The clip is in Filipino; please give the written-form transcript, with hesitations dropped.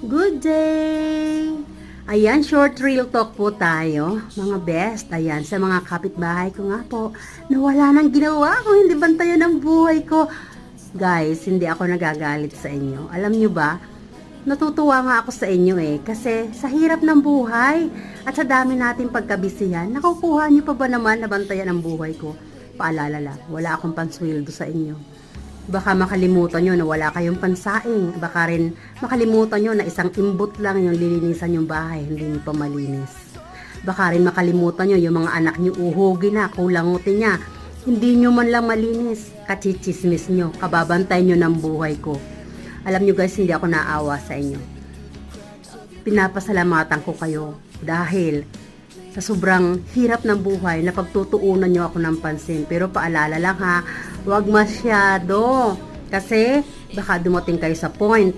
Good day! Ayan, short real talk po tayo, mga best. Ayan, sa mga kapitbahay ko nga po, nawala nang ginawa kung hindi bantayan ang buhay ko. Guys, hindi ako nagagalit sa inyo. Alam nyo ba, natutuwa nga ako sa inyo kasi sa hirap ng buhay at sa dami nating pagkabisihan, nakukuha nyo pa ba naman na bantayan ang buhay ko? Paalala lang, wala akong pansweldo sa inyo. Baka makalimutan nyo na wala kayong pansaing. Baka rin makalimutan nyo na isang imbot lang yung lilinisan yung bahay, hindi nyo pa malinis. Baka rin makalimutan nyo yung mga anak nyo uhugin na, kulangutin niya. Hindi nyo man lang malinis. Kachichismis nyo, kababantay nyo ng buhay ko. Alam nyo guys, hindi ako naawa sa inyo. Pinapasalamatan ko kayo dahil sa sobrang hirap ng buhay na pagtutuunan nyo ako ng pansin. Pero paalala lang ha, huwag masyado. Kasi baka dumating kayo sa point